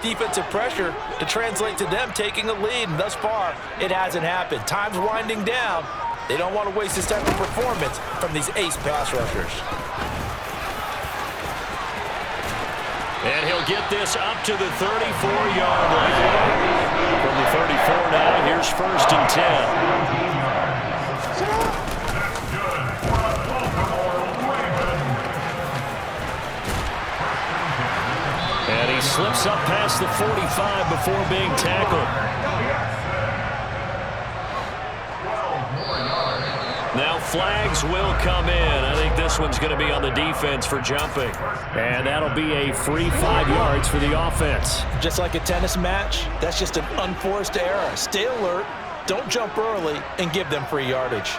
defensive pressure to translate to them taking a lead, and thus far, it hasn't happened. Time's winding down. They don't want to waste this type of performance from these ace pass rushers. And he'll get this up to the 34-yard line. From the 34 now, here's 1st and 10. And he slips up past the 45 before being tackled. Now flags will come in. I think this one's going to be on the defense for jumping. And that'll be a free 5 yards for the offense. Just like a tennis match, that's just an unforced error. Stay alert, don't jump early, and give them free yardage.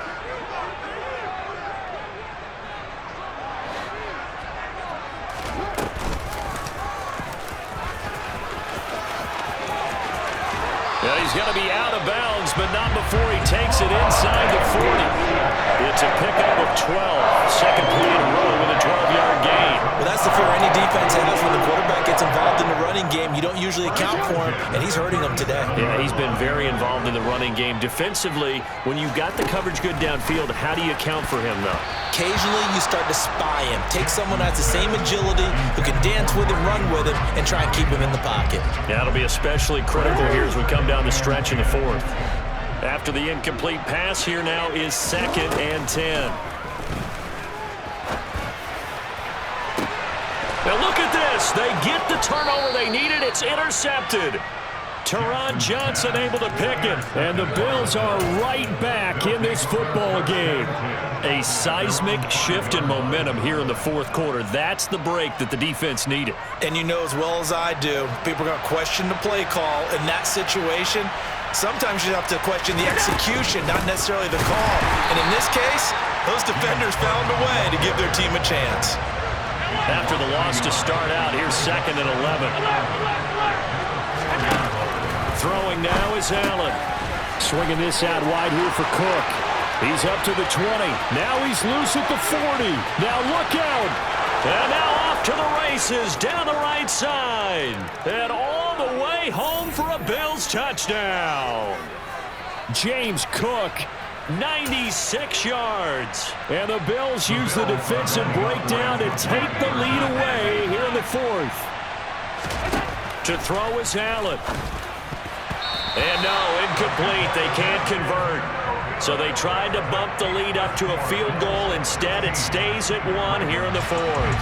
He's going to be out of bounds, but not before he takes it inside the 40. It's a pickup of 12. Second play in a row with a 12-yard gain. Well, that's the fear any defense has when the quarterback gets involved in the running game. You don't usually account for him, and he's hurting them today. Yeah, he's been very involved in the running game. Defensively, when you've got the coverage good downfield, how do you account for him, though? Occasionally, you start to spy him. Take someone that has the same agility, who can dance with him, run with him, and try and keep him in the pocket. Yeah, it'll be especially critical here as we come down the stretch in the 4th. After the incomplete pass, here now is 2nd and 10. Now look at this. They get the turnover they needed. It's intercepted. Teron Johnson able to pick it. And the Bills are right back in this football game. A seismic shift in momentum here in the 4th quarter. That's the break that the defense needed. And you know as well as I do, people are going to question the play call in that situation. Sometimes you have to question the execution, not necessarily the call. And in this case, those defenders found a way to give their team a chance. After the loss to start out, here's 2nd and 11. Throwing now is Allen. Swinging this out wide here for Cook. He's up to the 20. Now he's loose at the 40. Now look out. And now off to the races down the right side. And all the way home for a Bills touchdown. James Cook, 96 yards. And the Bills use the defensive breakdown to take the lead away here in the 4th. To throw is Allen. And no, incomplete. They can't convert. So they tried to bump the lead up to a field goal. Instead, it stays at 1 here in the 4th.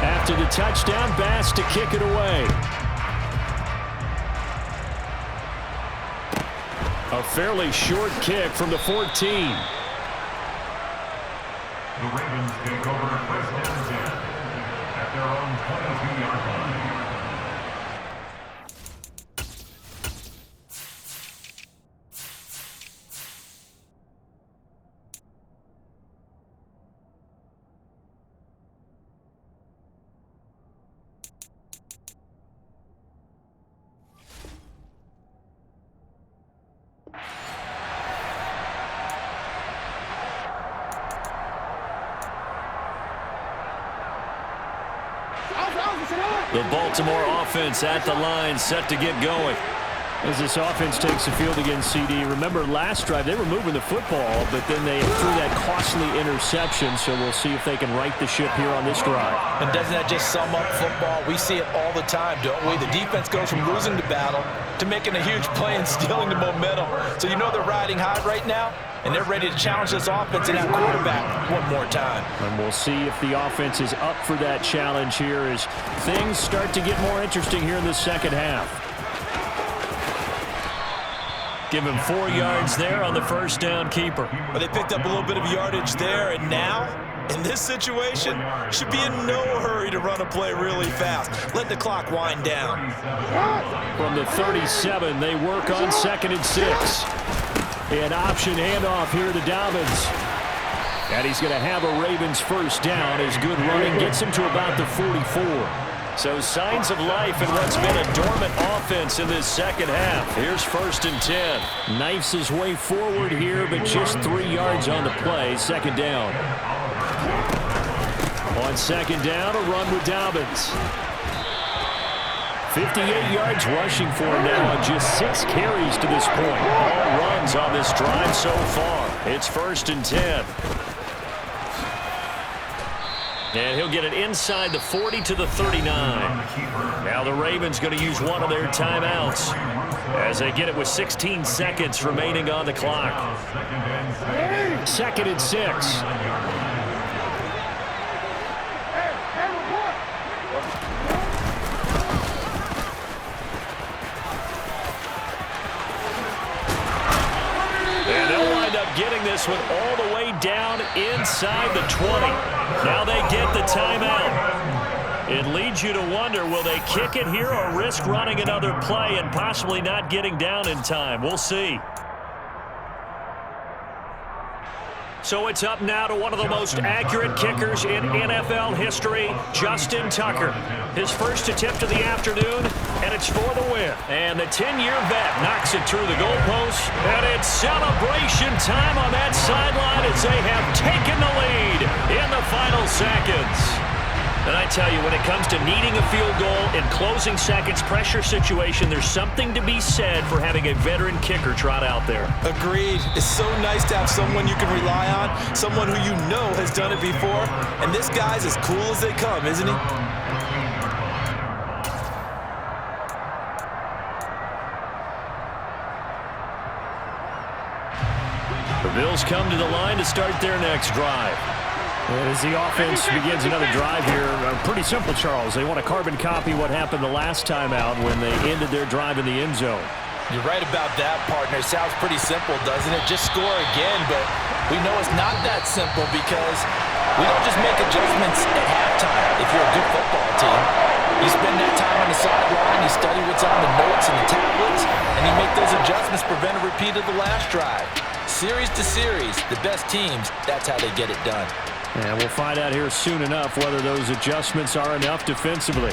After the touchdown, Bass to kick it away. A fairly short kick from the 14. The Ravens take over 1st and 10 at their own 22-yard line. The Baltimore offense at the line, set to get going. As this offense takes the field against CD, remember last drive they were moving the football, but then they threw that costly interception, so we'll see if they can right the ship here on this drive. And doesn't that just sum up football? We see it all the time, don't we? The defense goes from losing the battle to making a huge play and stealing the momentum. So you know they're riding high right now, and they're ready to challenge this offense and that quarterback one more time. And we'll see if the offense is up for that challenge here as things start to get more interesting here in the second half. Give him 4 yards there on the first down keeper. Well, they picked up a little bit of yardage there, and now, in this situation, should be in no hurry to run a play really fast. Let the clock wind down. From the 37, they work on 2nd and 6. An option handoff here to Dobbins. And he's going to have a Ravens first down as good running gets him to about the 44. So signs of life in what's been a dormant offense in this second half. Here's 1st and 10. Knifes his way forward here, but just 3 yards on the play. 2nd down. On On second down, a run with Dobbins. 58 yards rushing for him now on just 6 carries to this point. All runs on this drive so far. It's 1st and 10. And he'll get it inside the 40 to the 39. Now the Ravens going to use one of their timeouts as they get it with 16 seconds remaining on the clock. 2nd and 6. And they'll wind up getting this one all the way down inside the 20. Now they get the timeout. It leads you to wonder, will they kick it here or risk running another play and possibly not getting down in time? We'll see. So it's up now to one of the most accurate kickers in NFL history, Justin Tucker. His first attempt of the afternoon, and it's for the win. And the 10-year vet knocks it through the goalpost, and it's celebration time on that sideline as they have taken the lead in the final seconds. And I tell you, when it comes to needing a field goal in closing seconds, pressure situation, there's something to be said for having a veteran kicker trot out there. Agreed. It's so nice to have someone you can rely on, someone who you know has done it before. And this guy's as cool as they come, isn't he? The Bills come to the line to start their next drive. And as the offense begins another drive here, pretty simple, Charles. They want to carbon copy what happened the last time out when they ended their drive in the end zone. You're right about that, partner. Sounds pretty simple, doesn't it? Just score again, but we know it's not that simple because we don't just make adjustments at halftime if you're a good football team. You spend that time on the sideline, you study what's on the notes and the tablets, and you make those adjustments to prevent a repeat of the last drive. Series to series, the best teams, that's how they get it done. And we'll find out here soon enough whether those adjustments are enough defensively.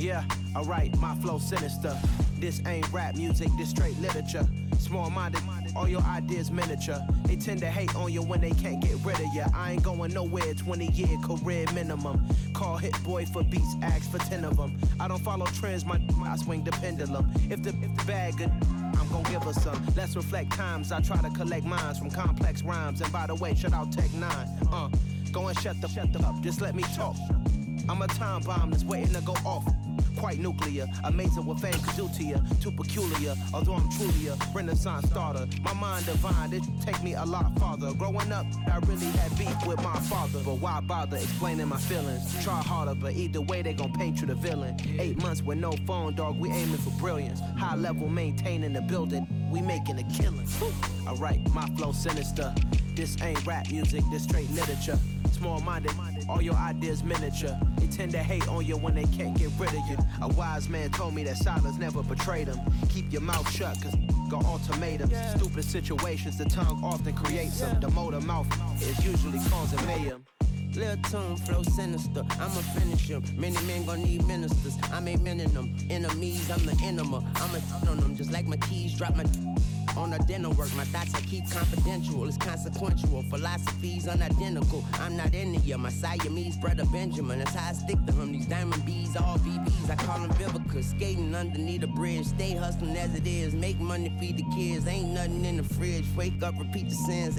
Yeah, alright, my flow sinister. This ain't rap music, this straight literature. Small-minded, all your ideas miniature. They tend to hate on you when they can't get rid of you. I ain't going nowhere, 20-year career minimum. Call Hit Boy for beats, ask for 10 of them. I don't follow trends, I swing the pendulum. If the bag good, I'm gon' give her some. Let's reflect times, I try to collect minds from complex rhymes. And by the way, shout out Tech 9. Go and shut the up, just let me talk. I'm a time bomb that's waiting to go off. Quite nuclear, amazing what fame could do to you. Too peculiar, although I'm truly a renaissance starter. My mind divine, it take me a lot farther. Growing up, I really had beef with my father. But why bother explaining my feelings? Try harder, but either way they gon' paint you the villain. 8 months with no phone, dog, we aiming for brilliance. High level maintaining the building, we making a killing. Alright, my flow sinister. This ain't rap music, this straight literature. Small-minded, all your ideas miniature. They tend to hate on you when they can't get rid of you. A wise man told me that silence never betrayed him. Keep your mouth shut, cause got ultimatums. Stupid situations, the tongue often creates them. The motor mouth is usually causing mayhem. Lil' tune, flow sinister, I'ma finish him. Many men gon' need ministers, I ain't mending them. Enemies, I'm the enema, I'ma on them. Just like my keys, drop my on the dinner work. My thoughts I keep confidential, it's consequential. Philosophies unidentical, I'm not in the year. My Siamese brother Benjamin, that's how I stick to him. These diamond bees, all BBs, I call them Vivica. Skating underneath the bridge, stay hustling as it is. Make money, feed the kids, ain't nothing in the fridge. Wake up, repeat the sins,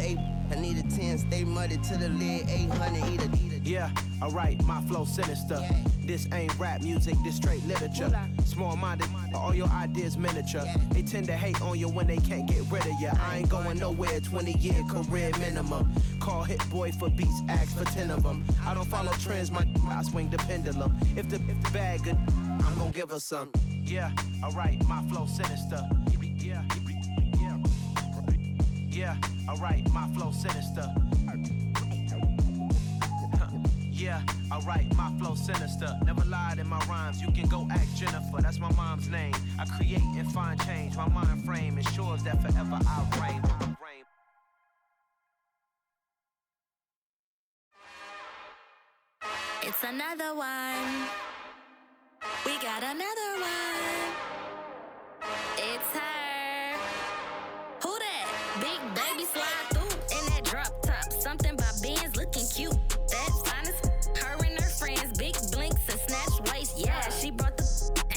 I need a 10, stay muddy to the lid, 800, eat a. Yeah, alright, my flow sinister. This ain't rap music, this straight literature. Small-minded, all your ideas miniature. They tend to hate on you when they can't get rid of you. I ain't going nowhere, 20-year career minimum. Call Hit Boy for beats, ask for 10 of them. I don't follow trends, I swing the pendulum. If the bag good, I'm gon' give her some. Yeah, alright, my flow sinister. Yeah, alright, my flow sinister. Yeah, alright, my flow sinister. Never lied in my rhymes, you can go ask Jennifer. That's my mom's name. I create and find change. My mind frame ensures that forever I reign. It's another one. We got another one. It's her. Who that? Big baby slide through in that drop top. Something by Benz looking cute. That's honest. Her and her friends, big blinks and snatch waist. Yeah, she brought the.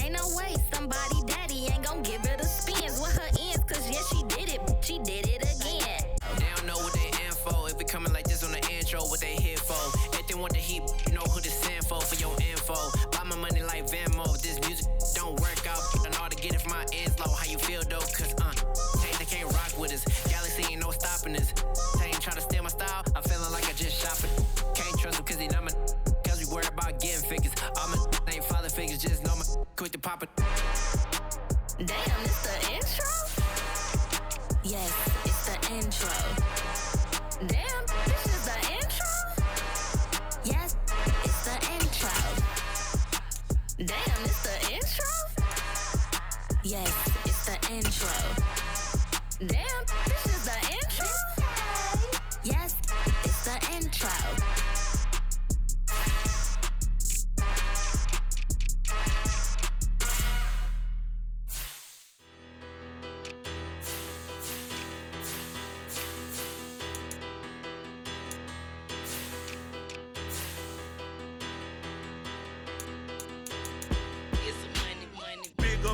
Ain't no way somebody daddy ain't gon' give her the spins with her ends. Cause yeah, she did it. She did it again. They don't know what they info. If it coming like this on the intro, what they here for? If they want the heat, you know who to send for your info. Buy my money like Venmo. This music don't work out. And all to get it from my ends low. How you feel though? Cause they can't rock with us. Galaxy ain't no stopping us. They ain't trying to steal my style. I'm feeling like I just shot for. Can't trust him cause he not my. Cause we worried about getting figures. All my ain't father figures. Just know my quick to pop it. Damn, it's the intro? Yes, it's the intro. Damn, this is the intro? Yes, it's the intro. Damn, it's the intro? Yes, it's the intro. Damn, this is the intro? Yes, it's the intro.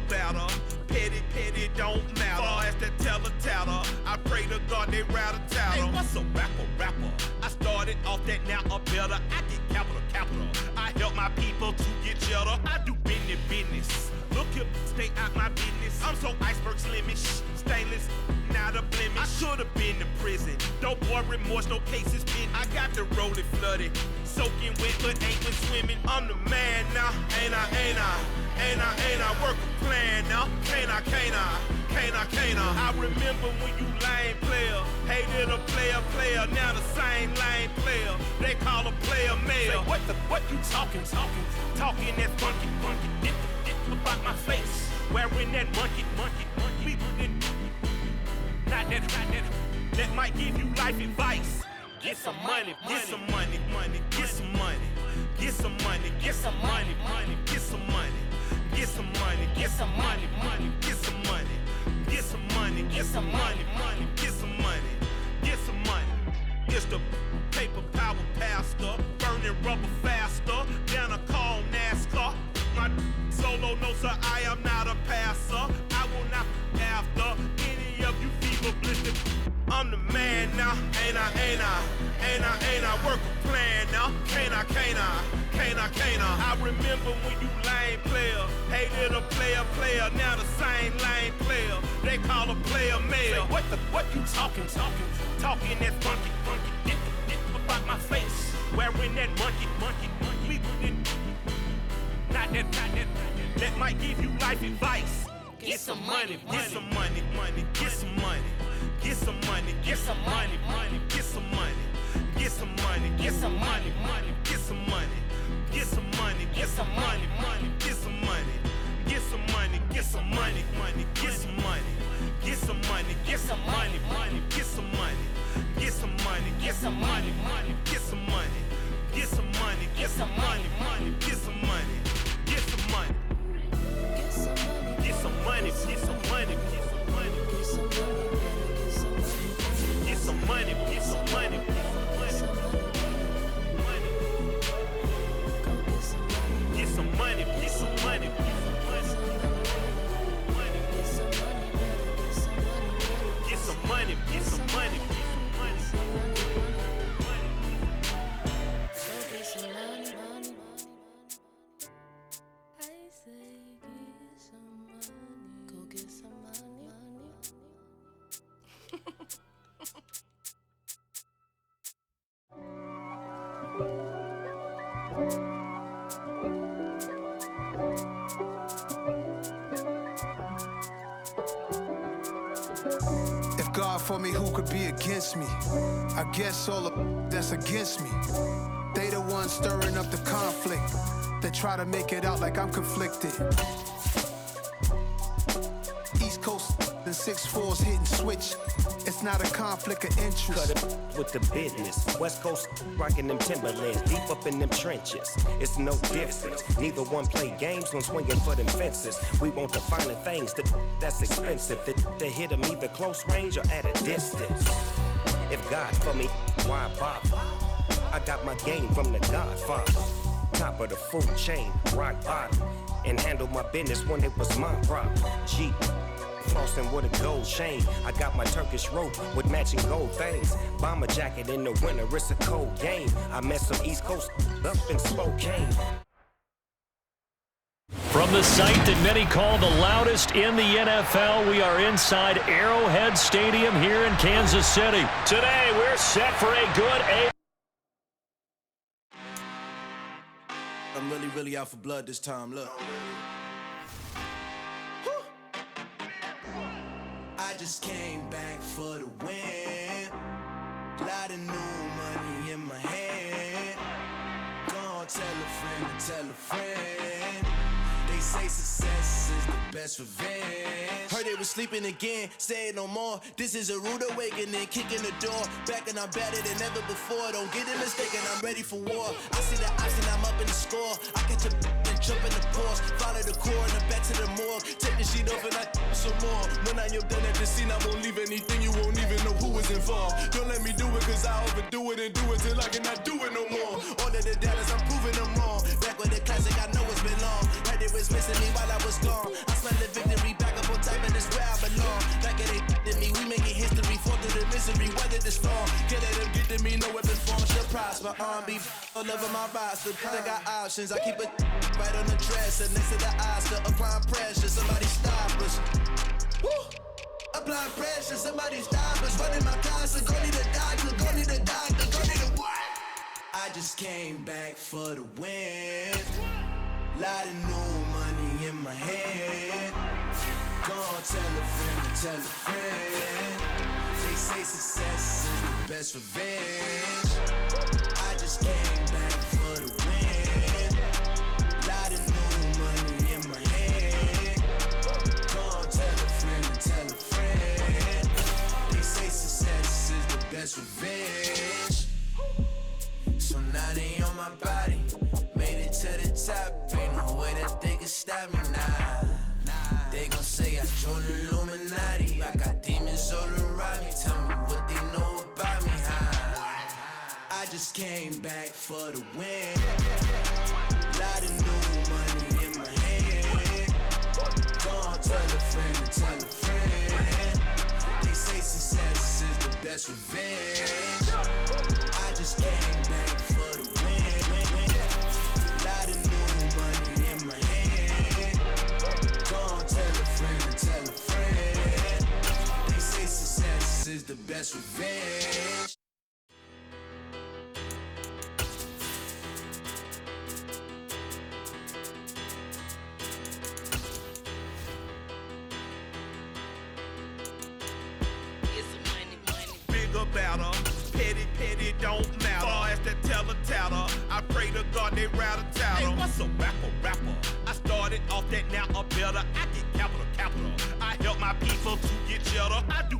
Better, petty don't matter. Far as that tatter, I pray to God they rattle tattle. Hey, what's a rapper? I started off that, now a better. I get capital. I help my people to get cheddar. I do business. Look here, stay out my business. I'm so iceberg slimish, stainless, not a blemish. I should've been to prison. No boy remorse, no cases pending. I got the rolling flooded, soaking wet, but ain't been swimming. I'm the man now, ain't I work a plan now. Can't I? I remember when you lame player, hated a player, now the same lame player. They call a player mayor. Say, what you talking that funky. About my face, wearing that monkey. Not that. That might give you life advice. Get some money. Get some money. Get some money. Get some money. Get some money. Get some money. Get some money. Get some money. Get some money. Get some money. Get some money. Get some money. Get some money. It's the paper power pastor, burning rubber faster. Down a call NASCAR. My solo no sir, I am not a passer. I will not after any of you fever blistered. I'm the man now, ain't I work a plan now. Can't I? I remember when you lame player, hated a player, now the same lame player. They call a player mayor. Say, what you talking that funky. About my face, wearing that monkey. Not that. That might give you life advice. Get some money. Get some money. Get some money. Get some money. Get some money. Get some money. Get some money. Get some money. Get some money. Get some money. Get some money. Get some money. Get some money. Get some money. Get some money. Get some If God for me, who could be against me? I guess all of that's against me. They the ones stirring up the conflict. They try to make it out like I'm conflicted. East Coast and 6'4's hitting switch. It's not a conflict of interest. Cut it with the business. West Coast rocking them Timberlands, deep up in them trenches. It's no difference. Neither one play games, no swinging for them fences. We want the finer things that's expensive. That hit them either close range or at a distance. If God for me, why bother? I got my game from the Godfather. Top of the food chain, rock bottom. And handle my business when it was my problem. Jeep. Flossing with a gold chain. I got my Turkish rope with matching gold things. Bomber jacket in the winter, it's a cold game. I met some East Coast up in Spokane. From the site that many call the loudest in the NFL, we are inside Arrowhead Stadium here in Kansas City. Today, we're set for a good I'm really out for blood this time, look. I just came back for the win. Lot of new money in my hand. Gonna tell a friend to tell a friend. They say success is the best revenge. Heard they was sleeping again, say it no more. This is a rude awakening, kicking the door. Back and I'm better than ever before. Don't get it mistaken, I'm ready for war. I see the option, I'm up in the score. I catch a and jump in the course. Follow the core and the back to the morgue. Take the sheet off and I some more. When I am done at the scene, I won't leave anything. You won't even know who was involved. Don't let me do it, cause I overdo it and do it till I cannot do it no more. All of the doubters, I'm proving them wrong. Back with the classic, I know it's been long. Heard it was missing me while I was gone. I smell the victory back up on top, and it's where I belong. Like it ain't to me, we making history. Fall through the misery, weather the storm. Can't let them get to me, no weapon form should prosper. R&B all over my roster. I got options, I keep it right on the dresser. Next to the Oscar, applying pressure. Somebody stop us. Woo! Applying pressure, somebody stop us. Running my closet, go need a doctor, go need a doctor, go need a what? I just came back for the win. Lot of new money in my hand. Gonna tell a friend to tell a friend. They say success is the best revenge. I just came back for the win. Lot of new money in my hand. Gonna tell a friend to tell a friend. They say success is the best revenge. So now they on my body. Made it to the top, ain't no way that they can stop me now. They gon' say I joined the Illuminati. I got demons all around me. Tell me what they know about me, huh? I just came back for the win. Lot of new money in my hand. Gonna tell a friend to tell a friend. They say success is the best revenge. I just came back for the win. Lot of new money in my hand. Gonna tell a friend to tell a friend. They say success is the best revenge. Bigger battle, petty don't matter. Far as the tatter, I pray to God they rattle tattle. Hey, what's a rapper? I started off that, now I'm better. I get capital. I help my people to get cheddar. I do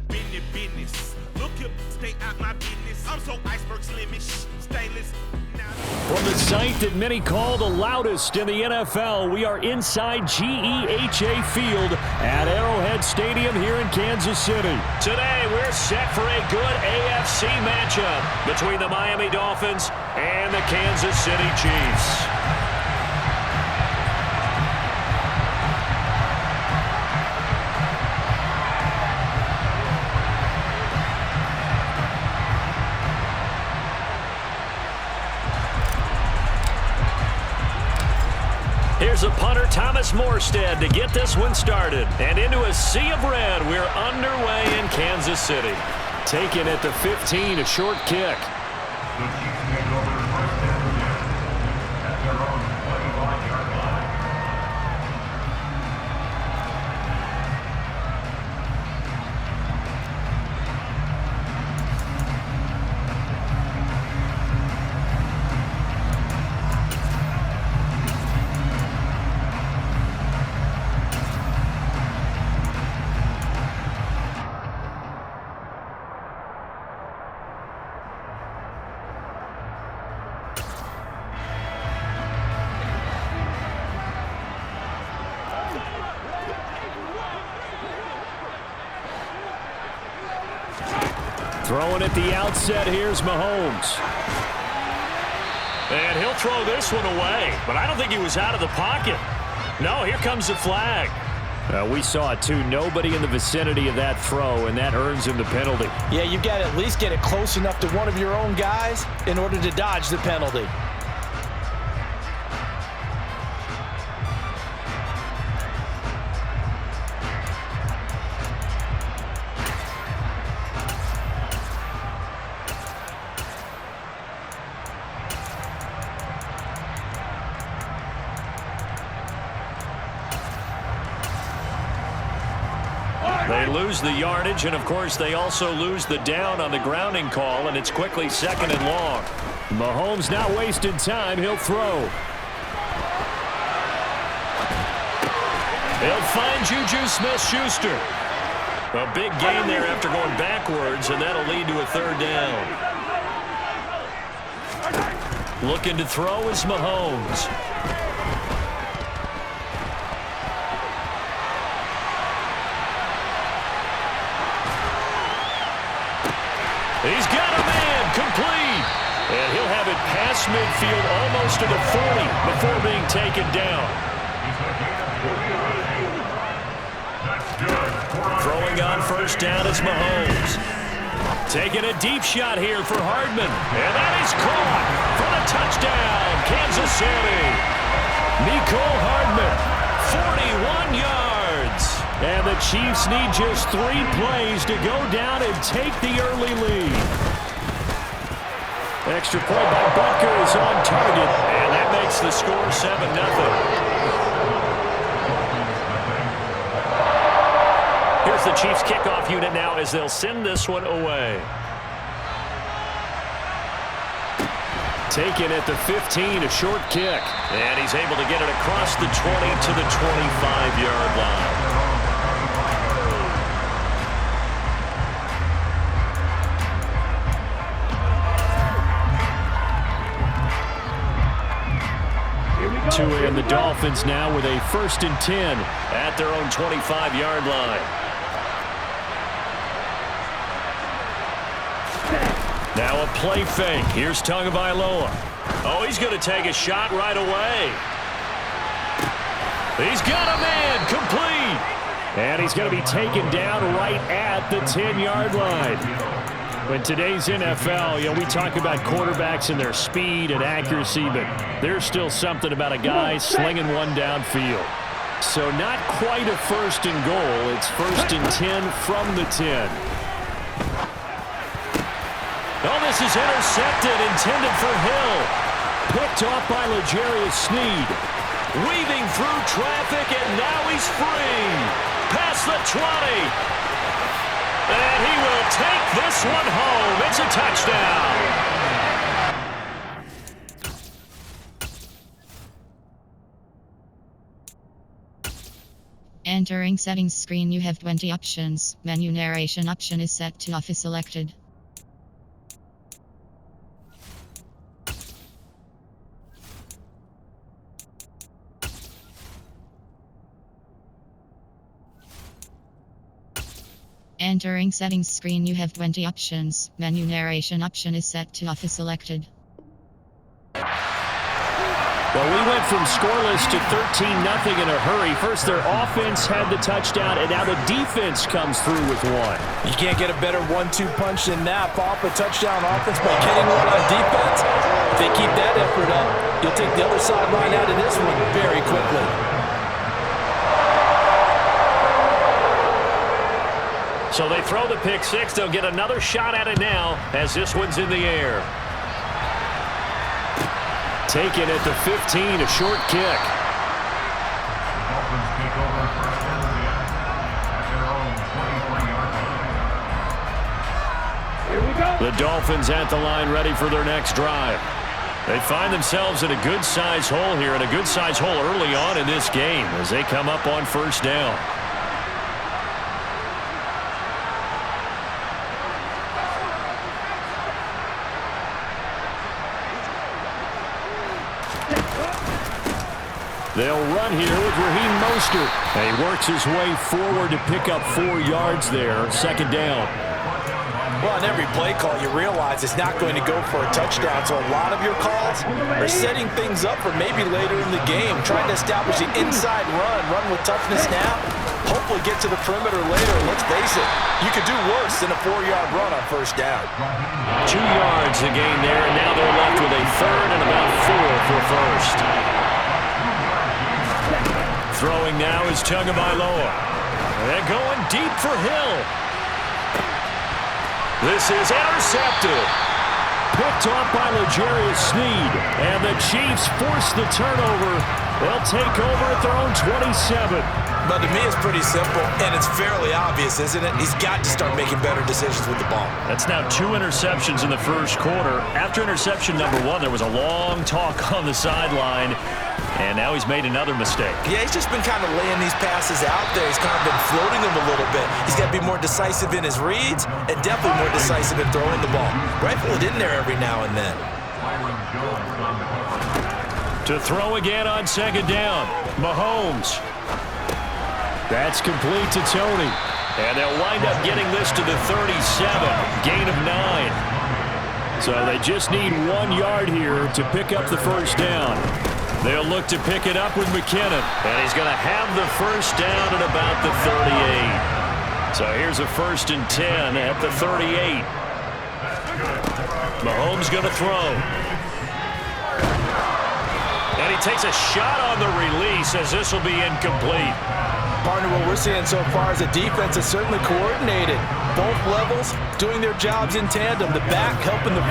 business. Look here, stay out my business. I'm so iceberg slimish, stainless. From the site that many call the loudest in the NFL, we are inside GEHA Field at Arrowhead Stadium here in Kansas City. Today, we're set for a good AFC matchup between the Miami Dolphins and the Kansas City Chiefs. Here's a punter, Thomas Morstead, to get this one started. And into a sea of red, we're underway in Kansas City. Taken at the 15, a short kick. The Chiefs take over first and 10 Throwing at the outset, here's Mahomes. And he'll throw this one away, but I don't think he was out of the pocket. No, here comes the flag. We saw it too. Nobody in the vicinity of that throw, and that earns him the penalty. Yeah, you got to at least get it close enough to one of your own guys in order to dodge the penalty. They lose the yardage, and of course they also lose the down on the grounding call, and it's quickly second and long. Mahomes not wasting time. He'll throw. He'll find Juju Smith-Schuster. A big gain there after going backwards, and that'll lead to a third down. Looking to throw is Mahomes. He's got a man, complete. And he'll have it past midfield almost to the 40 before being taken down. Throwing on first down is Mahomes. Taking a deep shot here for Hardman. And that is caught for the touchdown, Kansas City. Mecole Hardman, 41 yards. And the Chiefs need just 3 plays to go down and take the early lead. Extra point by Butker is on target, and that makes the score 7-0. Here's the Chiefs kickoff unit now as they'll send this one away. Taken at the 15, a short kick. And he's able to get it across the 20 to the 25-yard line. Tua and the Dolphins now with a 1st and 10 at their own 25-yard line. Now a play fake. Here's Tagovailoa. Oh, he's going to take a shot right away. He's got a man, complete. And he's going to be taken down right at the 10-yard line. In today's NFL, we talk about quarterbacks and their speed and accuracy, but there's still something about a guy slinging one downfield. So not quite a 1st and goal. It's 1st and 10 from the 10. Oh, this is intercepted, intended for Hill. Picked off by L'Jarius Sneed. Weaving through traffic, and now he's free. Past the 20. And he will take this one home. It's a touchdown. Entering settings screen, you have 20 options. Menu narration option is set to off is selected. Entering settings screen, you have 20 options. Menu narration option is set to off is selected. Well, we went from scoreless to 13-0 in a hurry. First, their offense had the touchdown, and now the defense comes through with one. You can't get a better 1-2 punch than that. Off a touchdown offense by getting one on defense. If they keep that effort up, you'll take the other sideline out of this one very quickly. So they throw the pick six. They'll get another shot at it now as this one's in the air. Taken at the 15, a short kick. Dolphins take over 1st and 10 at their own 24-yard line. Here we go. The Dolphins at the line ready for their next drive. They find themselves in a good-size hole here, and a good-size hole early on in this game as they come up on 1st down. They'll run here with Raheem Mostert. And he works his way forward to pick up 4 yards there. 2nd down. Well, on every play call, you realize it's not going to go for a touchdown, so a lot of your calls are setting things up for maybe later in the game, trying to establish the inside run with toughness now, hopefully get to the perimeter later. Let's face it, you could do worse than a 4-yard run on first down. 2 yards the gain there, and now they're left with a third and about 4 for first. Throwing now is Tagovailoa. They're going deep for Hill. This is intercepted. Picked off by L'Jarius Sneed. And the Chiefs force the turnover. They'll take over at their own 27. But to me, it's pretty simple, and it's fairly obvious, isn't it? He's got to start making better decisions with the ball. That's now 2 interceptions in the first quarter. After interception number 1, there was a long talk on the sideline, and now he's made another mistake. Yeah, he's just been kind of laying these passes out there. He's kind of been floating them a little bit. He's got to be more decisive in his reads and definitely more decisive in throwing the ball. Rifle it in there every now and then. To throw again on second down, Mahomes. That's complete to Tony. And they'll wind up getting this to the 37. Gain of 9. So they just need 1 yard here to pick up the first down. They'll look to pick it up with McKinnon. And he's going to have the first down at about the 38. So here's a 1st and 10 at the 38. Mahomes going to throw. And he takes a shot on the release as this will be incomplete. Partner, what we're seeing so far is the defense is certainly coordinated. Both levels doing their jobs in tandem. The back helping the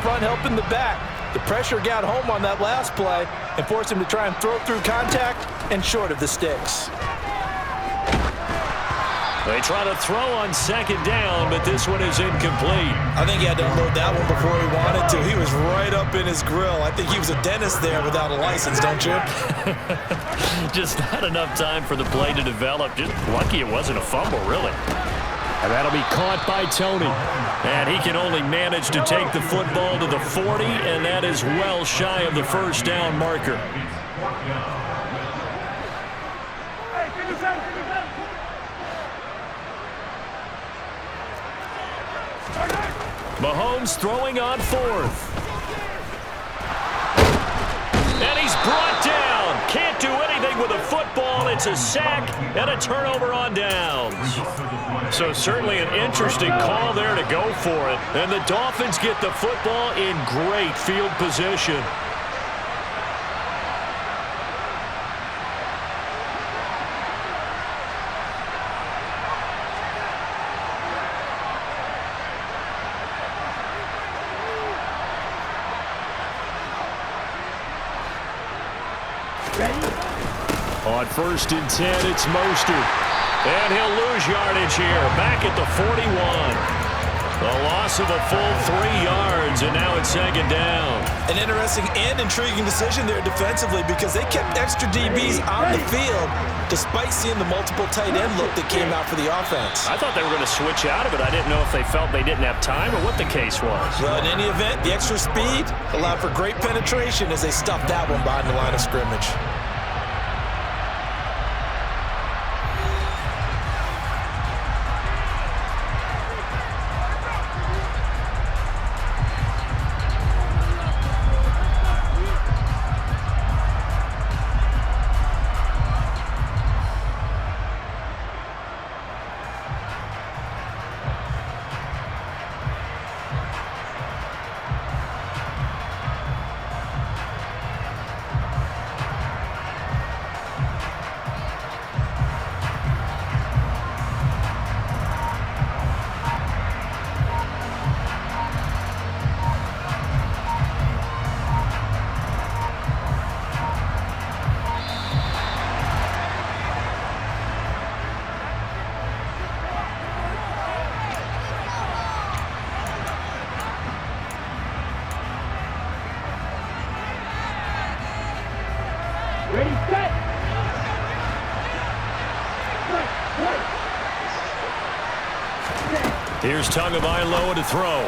front helping the back. The pressure got home on that last play and forced him to try and throw through contact and short of the sticks. They try to throw on second down, but this one is incomplete. I think he had to unload that one before he wanted to. He was right up in his grill. I think he was a dentist there without a license, don't you? Just not enough time for the play to develop. Just lucky it wasn't a fumble, really. And that'll be caught by Tony. And he can only manage to take the football to the 40, and that is well shy of the first down marker. Mahomes throwing on 4th. And he's brought down. Can't do anything with a football. It's a sack and a turnover on downs. So certainly an interesting call there to go for it. And the Dolphins get the football in great field position. On 1st and 10, it's Mostert. And he'll lose yardage here. Back at the 41. A loss of a full 3 yards, and now it's second down. An interesting and intriguing decision there defensively because they kept extra DBs on the field despite seeing the multiple tight end look that came out for the offense. I thought they were going to switch out of it. I didn't know if they felt they didn't have time or what the case was. Well, in any event, the extra speed allowed for great penetration as they stuffed that one behind the line of scrimmage. Here's Tagovailoa to throw.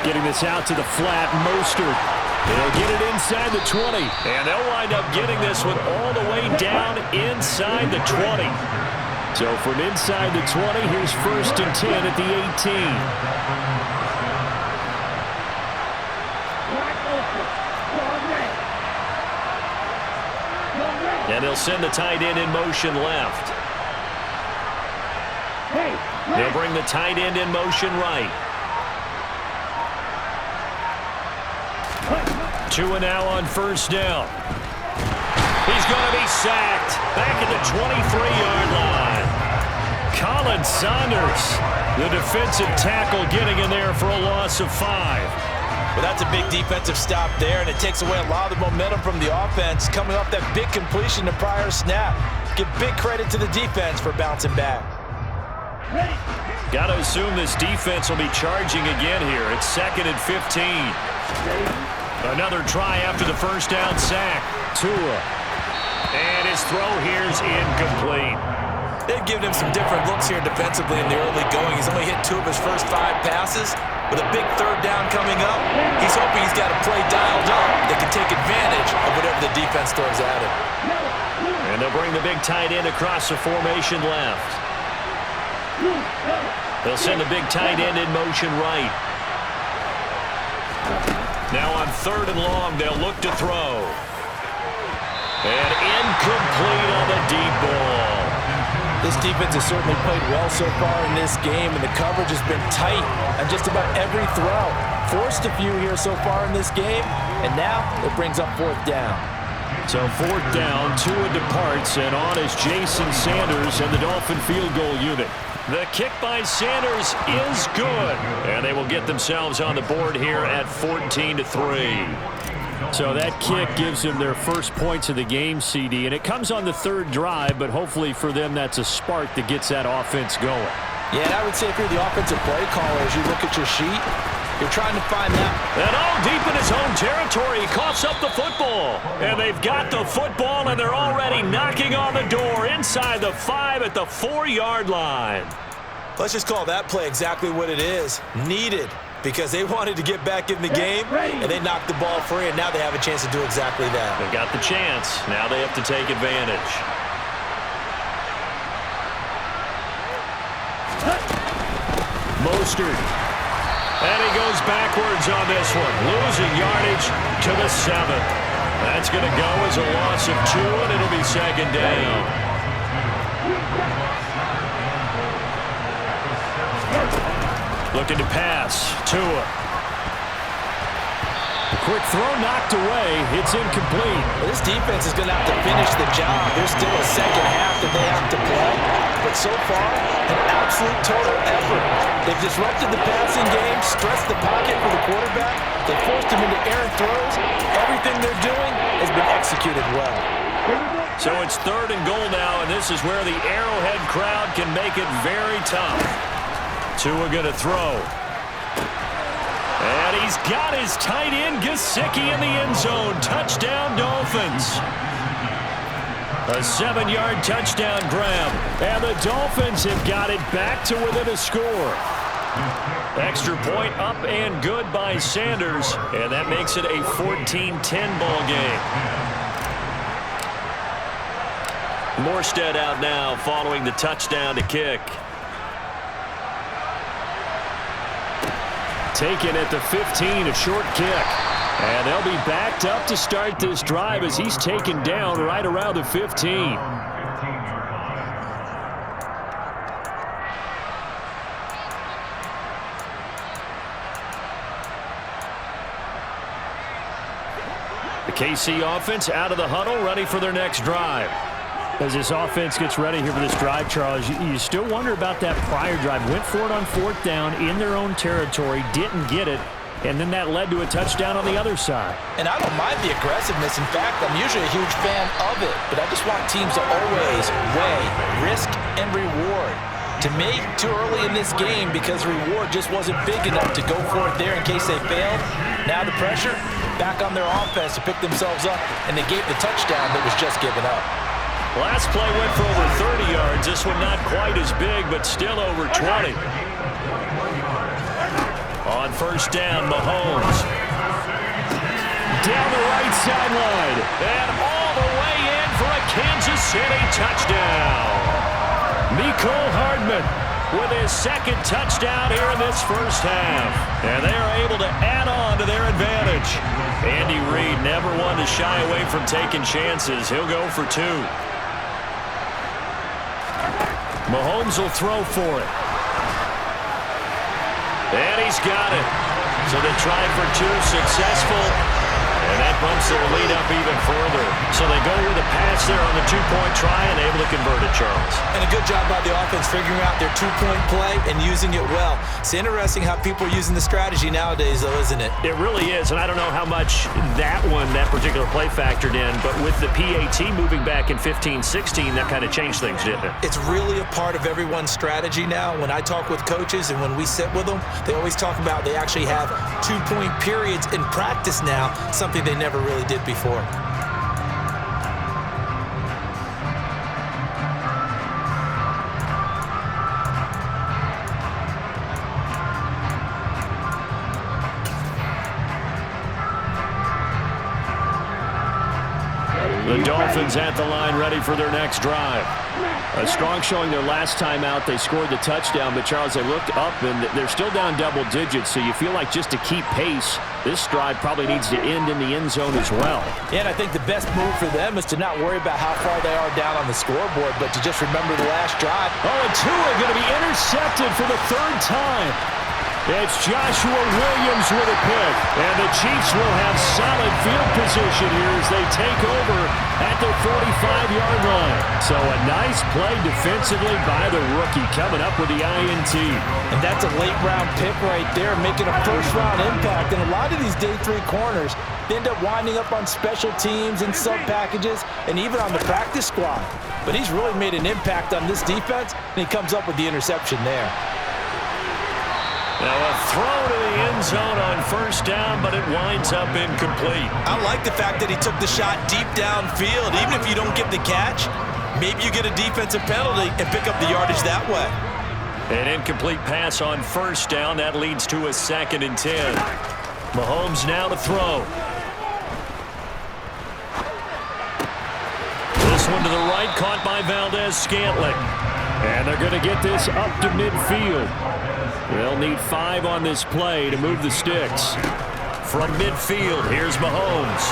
Getting this out to the flat, Mostert. They'll get it inside the 20. And they'll wind up getting this one all the way down inside the 20. So from inside the 20, here's 1st and 10 at the 18. And they'll send the tight end in motion left. They'll bring the tight end in motion right. 2 and now on 1st down. He's going to be sacked back at the 23-yard line. Colin Saunders, the defensive tackle, getting in there for a loss of 5. Well, that's a big defensive stop there, and it takes away a lot of the momentum from the offense coming off that big completion the prior snap. Give big credit to the defense for bouncing back. Got to assume this defense will be charging again here. It's 2nd and 15. Another try after the 1st down sack. Tua. And his throw here's incomplete. They've given him some different looks here defensively in the early going. He's only hit 2 of his first 5 passes. With a big 3rd down coming up, he's hoping he's got a play dialed up that can take advantage of whatever the defense throws at him. And they'll bring the big tight end across the formation left. They'll send the big tight end in motion right. Now on 3rd and long, they'll look to throw. And incomplete on the deep ball. This defense has certainly played well so far in this game, and the coverage has been tight on just about every throw. Forced a few here so far in this game, and now it brings up 4th down. So 4th down, Tua departs, and on is Jason Sanders and the Dolphin field goal unit. The kick by Sanders is good, and they will get themselves on the board here at 14-3. So that kick gives them their first points of the game, CD, and it comes on the 3rd drive, but hopefully for them that's a spark that gets that offense going. Yeah, and I would say if you're the offensive play caller, as you look at your sheet, you're trying to find that. And deep in his own territory, he coughs up the football. And they've got the football, and they're already knocking on the door inside the 5 at the 4-yard line. Let's just call that play exactly what it is. Needed. Because they wanted to get back in the game, and they knocked the ball free, and now they have a chance to do exactly that. They got the chance. Now they have to take advantage. Mostert. And he goes backwards on this one, losing yardage to the 7. That's going to go as a loss of 2, and it'll be 2nd down. Looking to pass. Tua. A quick throw knocked away. It's incomplete. Well, this defense is going to have to finish the job. There's still a 2nd half that they have to play. But so far, an absolute total effort. They've disrupted the passing game, stressed the pocket for the quarterback. They forced him into errant throws. Everything they're doing has been executed well. So it's 3rd and goal now, and this is where the Arrowhead crowd can make it very tough. Tua going to throw. And he's got his tight end, Gesicki, in the end zone. Touchdown, Dolphins. A 7-yard touchdown grab. And the Dolphins have got it back to within a score. Extra point up and good by Sanders. And that makes it a 14-10 ball game. Morstead out now following the touchdown to kick. Taken at the 15, a short kick. And they'll be backed up to start this drive as he's taken down right around the 15. The KC offense out of the huddle, ready for their next drive. As this offense gets ready here for this drive, Charles, you still wonder about that prior drive. Went for it on 4th down in their own territory, didn't get it, and then that led to a touchdown on the other side. And I don't mind the aggressiveness. In fact, I'm usually a huge fan of it, but I just want teams to always weigh risk and reward. To me, too early in this game because reward just wasn't big enough to go for it there in case they failed. Now the pressure back on their offense to pick themselves up, and they gave the touchdown that was just given up. Last play went for over 30 yards. This one not quite as big, but still over 20. On 1st down, Mahomes. Down the right sideline. And all the way in for a Kansas City touchdown. Mecole Hardman with his second touchdown here in this first half. And they are able to add on to their advantage. Andy Reid never one to shy away from taking chances. He'll go for 2. Mahomes will throw for it. And he's got it. So they try for 2, successful. And that bumps their lead up even further. So they go with a pass there on the 2-point try and able to convert it, Charles. And a good job by the offense figuring out their 2-point play and using it well. It's interesting how people are using the strategy nowadays, though, isn't it? It really is, and I don't know how much that particular play factored in, but with the PAT moving back in 15-16, that kind of changed things, didn't it? It's really a part of everyone's strategy now. When I talk with coaches and when we sit with them, they always talk about they actually have 2-point periods in practice now, something they never really did before. The Dolphins at the line ready for their next drive. A strong showing their last time out. They scored the touchdown, but Charles, they looked up and they're still down double digits, so you feel like just to keep pace, this drive probably needs to end in the end zone as well. Yeah, and I think the best move for them is to not worry about how far they are down on the scoreboard, but to just remember the last drive. Oh, and Tua going to be intercepted for the 3rd time. It's Joshua Williams with a pick, and the Chiefs will have solid field position here as they take over at their 45-yard line. So a nice play defensively by the rookie coming up with the INT. And that's a late-round pick right there, making a first-round impact. And a lot of these day 3 corners, they end up winding up on special teams and sub-packages and even on the practice squad. But he's really made an impact on this defense, and he comes up with the interception there. Now a throw to the end zone on first down, but it winds up incomplete. I like the fact that he took the shot deep downfield. Even if you don't get the catch, maybe you get a defensive penalty and pick up the yardage that way. An incomplete pass on first down. That leads to a 2nd and 10. Mahomes now to throw. This one to the right, caught by Valdez-Scantling. And they're going to get this up to midfield. They'll need 5 on this play to move the sticks. From midfield, here's Mahomes.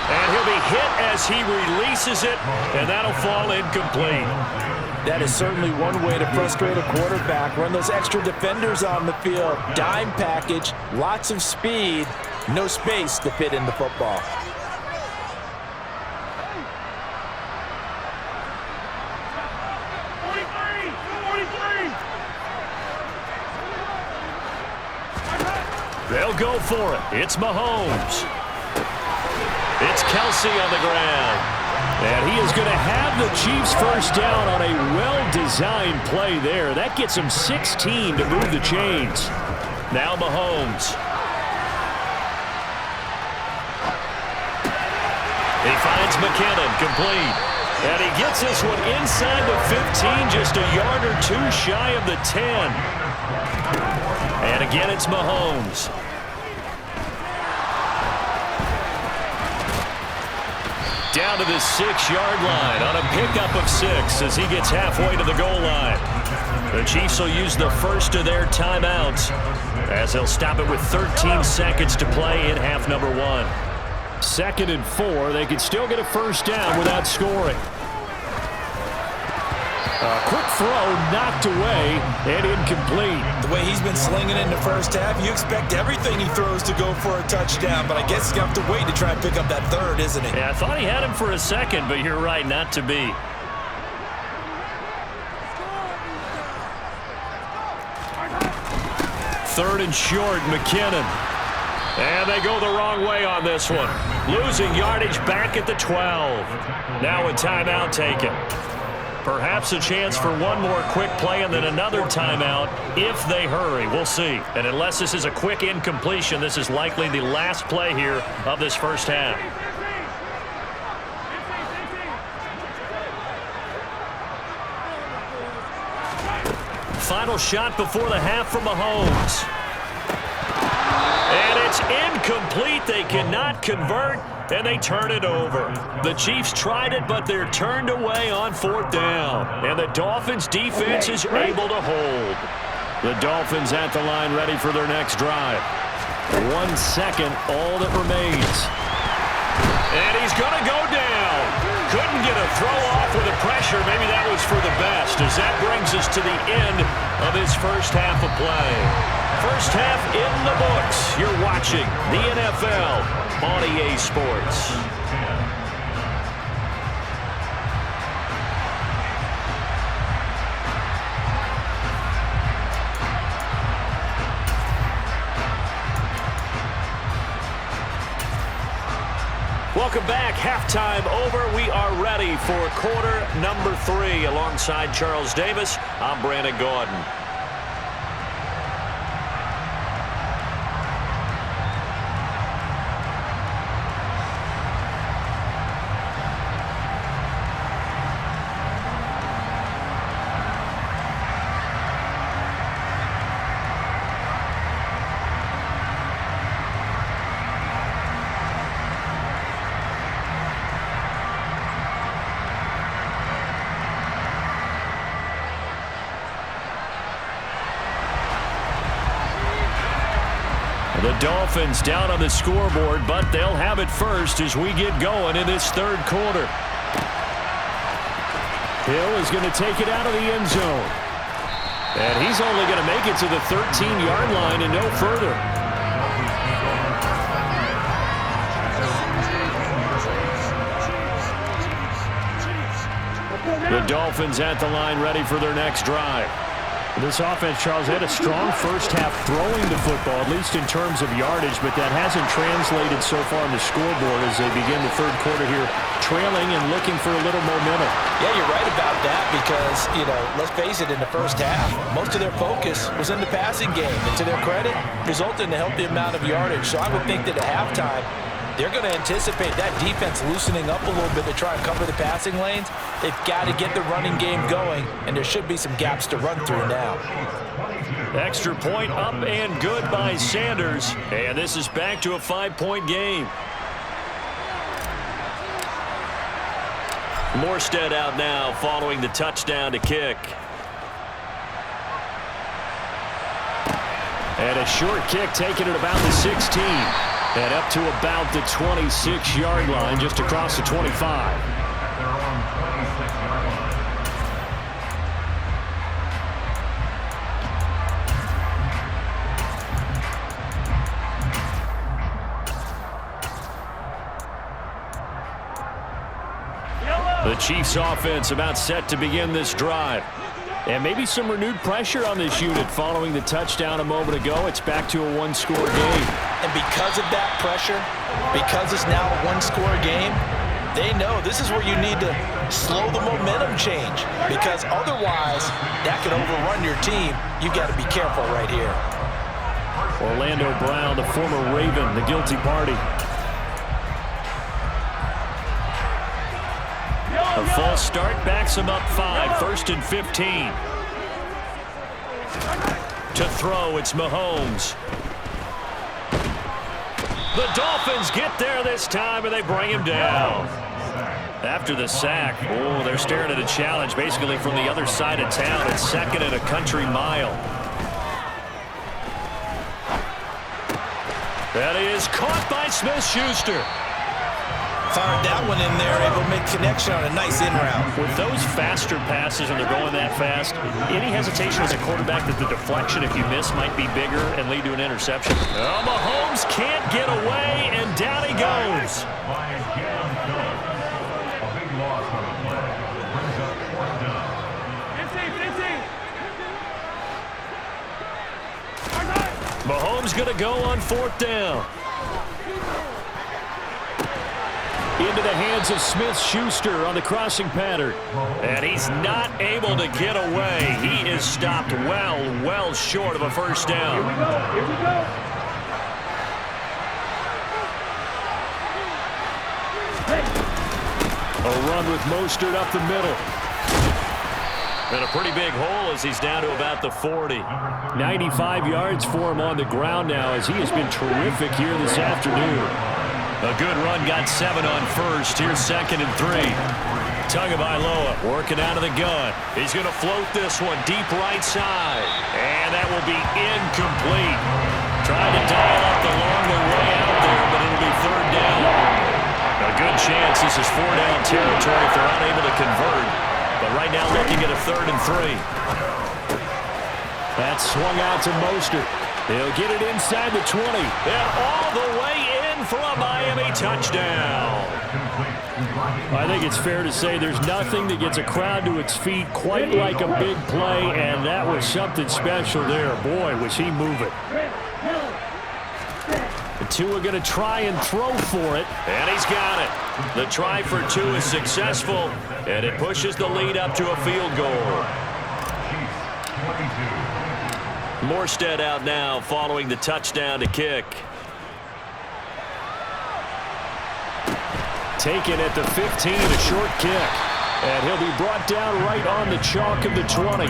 And he'll be hit as he releases it, and that'll fall incomplete. That is certainly one way to frustrate a quarterback. Run those extra defenders on the field. Dime package, lots of speed, no space to fit in the football. They'll go for it. It's Mahomes. It's Kelsey on the ground. And he is going to have the Chiefs first down on a well-designed play there. That gets him 16 to move the chains. Now Mahomes. He finds McKinnon, complete. And he gets this one inside the 15, just a yard or 2 shy of the 10. And again, it's Mahomes. Down to the 6-yard line on a pickup of 6 as he gets halfway to the goal line. The Chiefs will use the first of their timeouts as they'll stop it with 13 seconds to play in half number 1. 2nd and 4. They can still get a first down without scoring. A quick throw knocked away and incomplete. The way he's been slinging it in the first half, you expect everything he throws to go for a touchdown, but I guess he's going to have to wait to try and pick up that 3rd, isn't he? Yeah, I thought he had him for a second, but you're right, not to be. Third and short, McKinnon. And they go the wrong way on this one. Losing yardage back at the 12. Now a timeout taken. Perhaps a chance for one more quick play and then another timeout if they hurry. We'll see. And unless this is a quick incompletion, this is likely the last play here of this first half. Final shot before the half from Mahomes. And it's incomplete. They cannot convert, and they turn it over. The Chiefs tried it, but they're turned away on 4th down. And the Dolphins' defense is able to hold. The Dolphins at the line ready for their next drive. 1 second, all that remains. And he's going to go down. Couldn't get a throw off with the pressure. Maybe that was for the best, as that brings us to the end of this first half of play. First half in the books. You're watching the NFL on EA Sports. Welcome back. Halftime over. We are ready for quarter number 3. Alongside Charles Davis, I'm Brandon Gordon. The Dolphins down on the scoreboard, but they'll have it first as we get going in this third quarter. Hill is going to take it out of the end zone. And he's only going to make it to the 13-yard line and no further. The Dolphins at the line ready for their next drive. This offense, Charles, had a strong first half throwing the football, at least in terms of yardage, but that hasn't translated so far on the scoreboard as they begin the third quarter here, trailing and looking for a little momentum. Yeah, you're right about that because, let's face it, in the first half, most of their focus was in the passing game. And to their credit, resulted in a healthy amount of yardage. So I would think that at halftime, they're going to anticipate that defense loosening up a little bit to try and cover the passing lanes. They've got to get the running game going, and there should be some gaps to run through now. Extra point up and good by Sanders. And this is back to a 5-point game. Morstead out now following the touchdown to kick. And a short kick taken at about the 16. And up to about the 26-yard line, just across the 25. The Chiefs offense about set to begin this drive. And maybe some renewed pressure on this unit following the touchdown a moment ago. It's back to a one-score game. And because of that pressure, because it's now a one-score game, they know this is where you need to slow the momentum change. Because otherwise, that could overrun your team. You've got to be careful right here. Orlando Brown, the former Raven, the guilty party. A false start backs him up 5, 1st and 15. To throw, it's Mahomes. The Dolphins get there this time, and they bring him down. After the sack, they're staring at a challenge basically from the other side of town. It's 2nd and a country mile. That is caught by Smith-Schuster. Fired that one in there, able to make connection on a nice in route. With those faster passes and they're going that fast, any hesitation as a quarterback that the deflection, if you miss, might be bigger and lead to an interception. Oh, Mahomes can't get away, and down he goes. Mahomes going to go on 4th down. Into the hands of Smith-Schuster on the crossing pattern. And he's not able to get away. He is stopped well short of a first down. Here we go. A run with Mostert up the middle. And a pretty big hole as he's down to about the 40. 95 yards for him on the ground now as he has been terrific here this afternoon. A good run, got 7 on first. Here's 2nd and 3. Tagovailoa working out of the gun. He's going to float this one deep right side. And that will be incomplete. Trying to dial up the long way out there, but it'll be 3rd down. A good chance this is 4-down territory if they're unable to convert. But right now looking at a 3rd and 3. That swung out to Mostert. He'll get it inside the 20. And all the way in for a Miami touchdown. I think it's fair to say there's nothing that gets a crowd to its feet quite like a big play, and that was something special there. Boy, was he moving. The Tua going to try and throw for it, and he's got it. The try for 2 is successful, and it pushes the lead up to a field goal. Morstead out now following the touchdown to kick. Taken at the 15, a short kick. And he'll be brought down right on the chalk of the 20.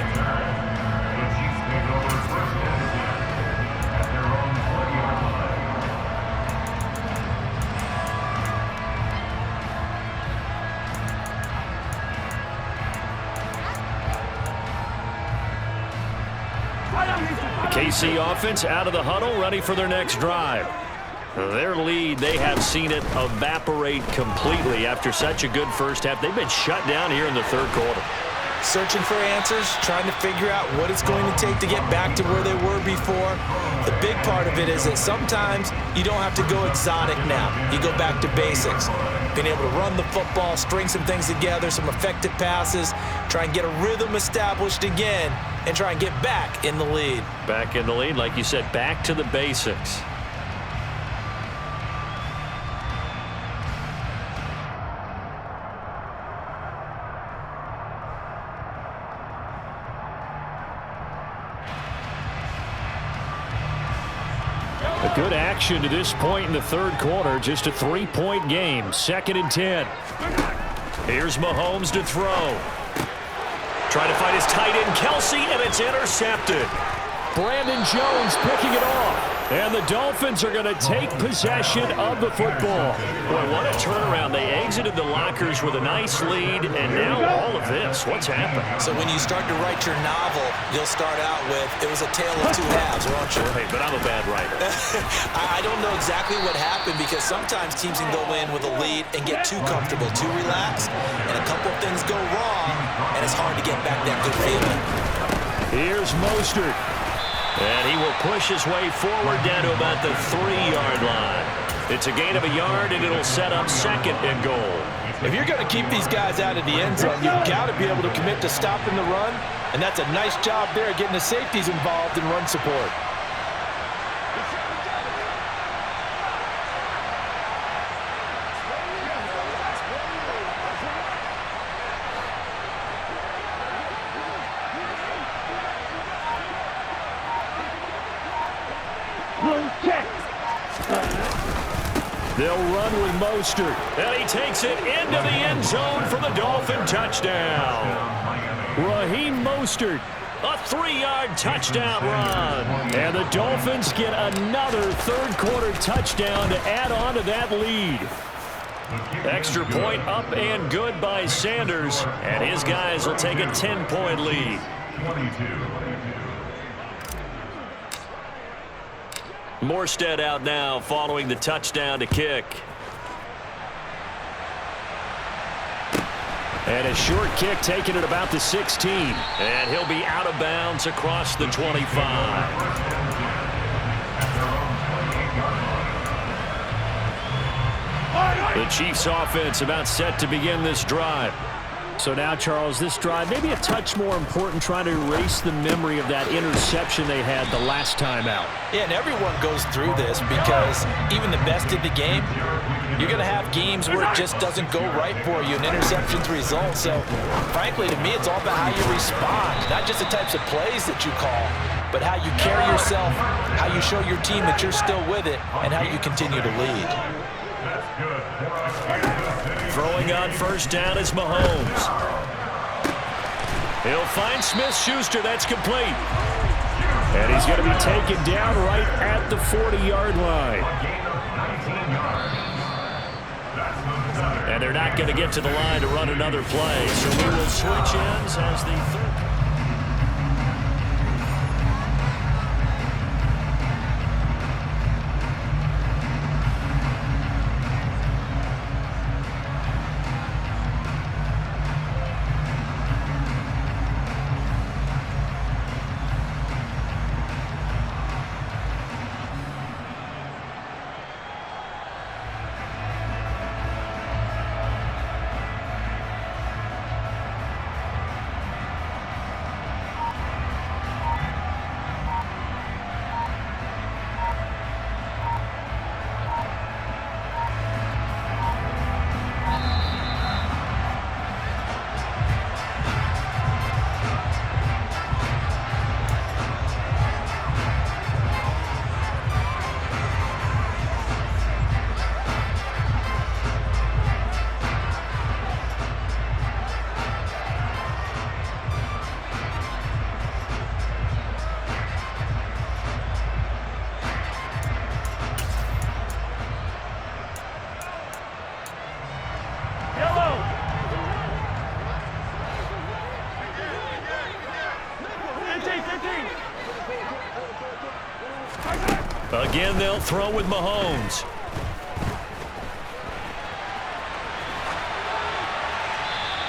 The KC offense out of the huddle, ready for their next drive. Their lead, they have seen it evaporate completely after such a good first half. They've been shut down here in the 3rd quarter. Searching for answers, trying to figure out what it's going to take to get back to where they were before. The big part of it is that sometimes you don't have to go exotic now. You go back to basics. Being able to run the football, string some things together, some effective passes, try and get a rhythm established again, and try and get back in the lead. Back in the lead, like you said, back to the basics. Good action to this point in the 3rd quarter. Just a 3-point game. 2nd and 10. Here's Mahomes to throw. Trying to find his tight end, Kelsey, and it's intercepted. Brandon Jones picking it off. And the Dolphins are going to take possession of the football. Boy, what a turnaround. They exited the lockers with a nice lead, and now all of this. What's happened? So when you start to write your novel, you'll start out with, it was a tale of 2 halves, won't you? Hey, but I'm a bad writer. I don't know exactly what happened because sometimes teams can go in with a lead and get too comfortable, too relaxed, and a couple of things go wrong, and it's hard to get back that good feeling. Here's Mostert. And he will push his way forward down to about the 3-yard line. It's a gain of a yard, and it'll set up 2nd and goal. If you're going to keep these guys out of the end zone, you've got to be able to commit to stopping the run, and that's a nice job there getting the safeties involved in run support. They'll run with Mostert. And he takes it into the end zone for the Dolphin touchdown. Raheem Mostert, a 3-yard touchdown run. And the Dolphins get another 3rd quarter touchdown to add on to that lead. Extra point up and good by Sanders. And his guys will take a 10-point lead. 22. Morstead out now following the touchdown to kick. And a short kick taken at about the 16. And he'll be out of bounds across the 25. The Chiefs offense about set to begin this drive. So now, Charles, this drive maybe a touch more important, trying to erase the memory of that interception they had the last time out. Yeah, and everyone goes through this because even the best in the game, you're going to have games where it just doesn't go right for you, and interceptions result. So, frankly, to me, it's all about how you respond, not just the types of plays that you call, but how you carry yourself, how you show your team that you're still with it, and how you continue to lead. Throwing on 1st down is Mahomes. He'll find Smith-Schuster. That's complete. And he's going to be taken down right at the 40-yard line. And they're not going to get to the line to run another play. So we will switch ends as the third. Again, they'll throw with Mahomes.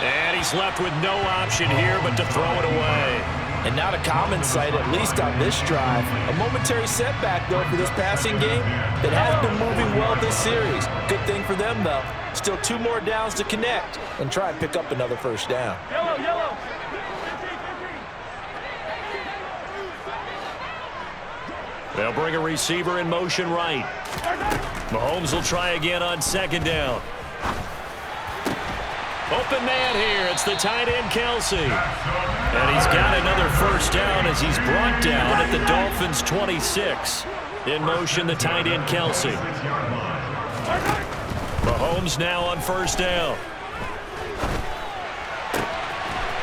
And he's left with no option here but to throw it away. And not a common sight, at least on this drive. A momentary setback, though, for this passing game that has been moving well this series. Good thing for them, though. Still 2 more downs to connect and try and pick up another first down. Yellow. They'll bring a receiver in motion right. Mahomes will try again on second down. Open man here. It's the tight end, Kelsey. And he's got another first down as he's brought down at the Dolphins' 26. In motion, the tight end, Kelsey. Mahomes now on first down.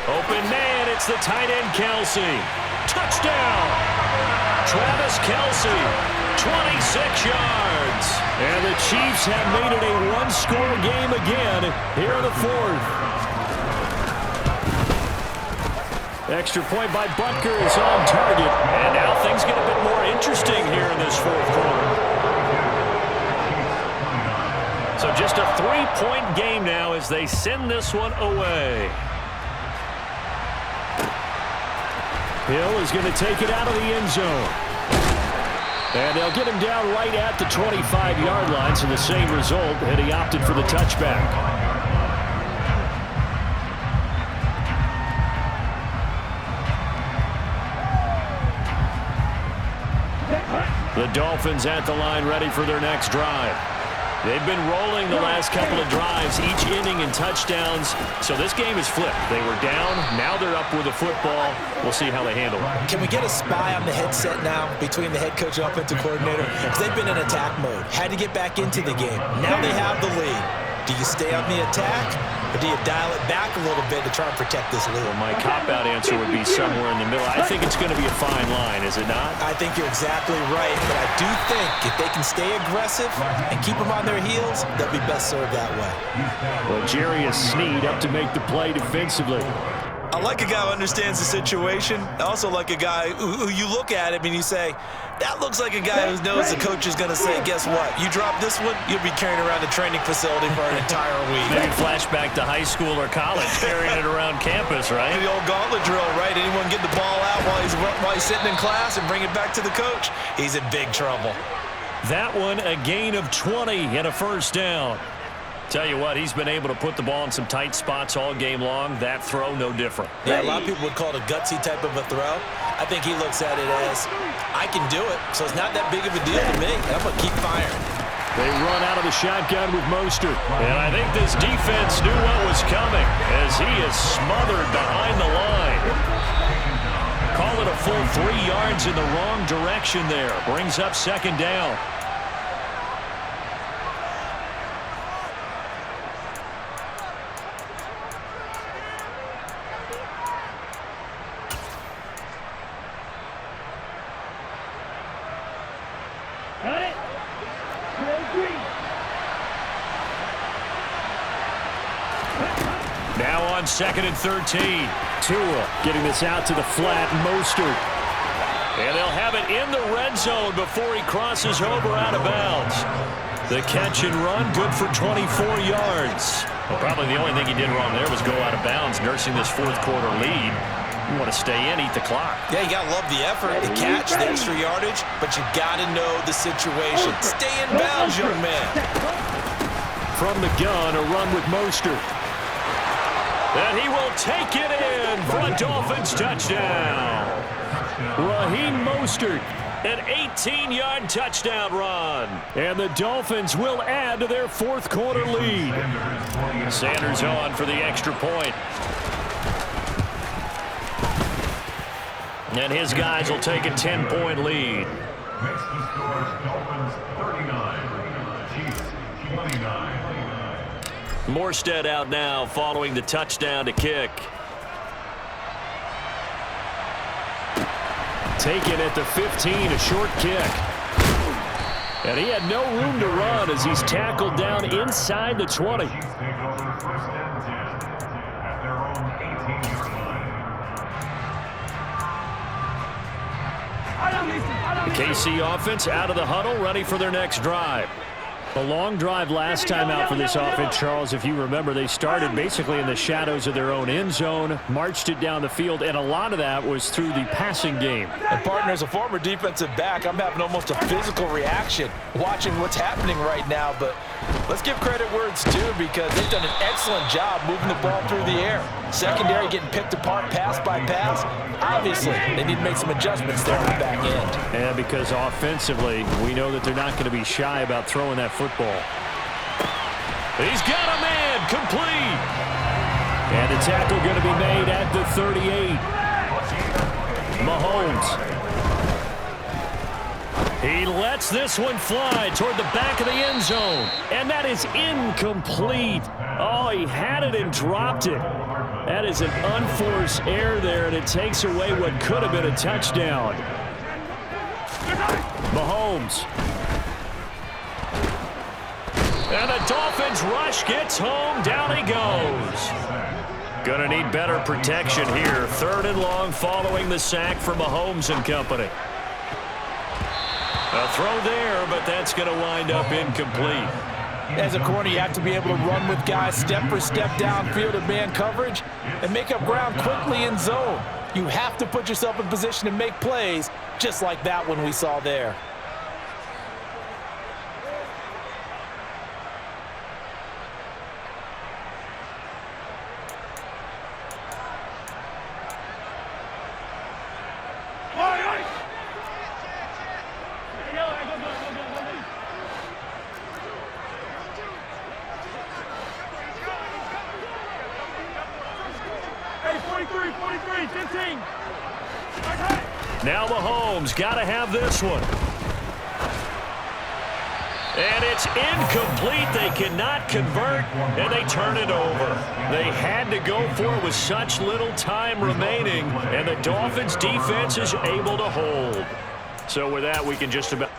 Open man. It's the tight end, Kelsey. Touchdown. Travis Kelsey, 26 yards. And the Chiefs have made it a one-score game again here in the fourth. Extra point by Butker is on target. And now things get a bit more interesting here in this fourth quarter. So just a 3-point game now as they send this one away. Hill is going to take it out of the end zone. And they'll get him down right at the 25-yard line, so the same result, and he opted for the touchback. The Dolphins at the line ready for their next drive. They've been rolling the last couple of drives, each inning in touchdowns. So this game is flipped. They were down. Now they're up with the football. We'll see how they handle it. Can we get a spy on the headset now between the head coach and offensive coordinator? Because they've been in attack mode. Had to get back into the game. Now they have the lead. Do you stay on the attack, or do you dial it back a little bit to try and protect this lead? Well, my cop-out answer would be somewhere in the middle. I think it's going to be a fine line, is it not? I think you're exactly right, but I do think if they can stay aggressive and keep them on their heels, they'll be best served that way. Well, Jerry is Sneed up to make the play defensively. I like a guy who understands the situation. I also like a guy who you look at him and you say, that looks like a guy who knows the coach is going to say, guess what? You drop this one, you'll be carrying around the training facility for an entire week. Maybe flashback to high school or college, carrying it around campus, right? The old gauntlet drill, right? Anyone get the ball out while he's sitting in class and bring it back to the coach? He's in big trouble. That one, a gain of 20 and a first down. Tell you what, he's been able to put the ball in some tight spots all game long. That throw, no different. Yeah, a lot of people would call it a gutsy type of a throw. I think he looks at it as, I can do it, so it's not that big of a deal to me. I'm going to keep firing. They run out of the shotgun with Mostert. And I think this defense knew what was coming as he is smothered behind the line. Call it a full 3 yards in the wrong direction there. Brings up second down. Now on 2nd and 13. Tua getting this out to the flat. Mostert. And they'll have it in the red zone before he crosses over out of bounds. The catch and run, good for 24 yards. Well, probably the only thing he did wrong there was go out of bounds, nursing this fourth quarter lead. You want to stay in, eat the clock. Yeah, you got to love the effort, the catch, the extra yardage, but you got to know the situation. Stay in bounds, young man. From the gun, a run with Mostert. And he will take it in for a Dolphins touchdown. Raheem Mostert, an 18-yard touchdown run. And the Dolphins will add to their fourth quarter lead. Sanders on for the extra point. And his guys will take a 10-point lead. Next to scores Dolphins 39, Chiefs 29. Morstead out now following the touchdown to kick. Taken at the 15, a short kick. And he had no room to run as he's tackled down inside the 20. Chiefs take over 1st and 10 at their own 18-yard line. The KC offense out of the huddle, ready for their next drive. A long drive last time out for this offense, Charles. If you remember, they started basically in the shadows of their own end zone, marched it down the field, and a lot of that was through the passing game. And partner, as a former defensive back, I'm having almost a physical reaction watching what's happening right now. But let's give credit where it's due, because they've done an excellent job moving the ball through the air. Secondary getting picked apart pass by pass. Obviously, they need to make some adjustments there on the back end. And because offensively, we know that they're not going to be shy about throwing that football. He's got a man, complete. And the tackle going to be made at the 38. Mahomes. He lets this one fly toward the back of the end zone. And that is incomplete. Oh, he had it and dropped it. That is an unforced error there, and it takes away what could have been a touchdown. Mahomes. And the Dolphins rush gets home. Down he goes. Gonna need better protection here. 3rd and long following the sack for Mahomes and company. A throw there, but that's going to wind up incomplete. As a corner, you have to be able to run with guys step for step downfield in man coverage and make up ground quickly in zone. You have to put yourself in position to make plays, just like that one we saw there. Now Mahomes got to have this one. And it's incomplete. They cannot convert, and they turn it over. They had to go for it with such little time remaining, and the Dolphins defense is able to hold. So with that, we can just about...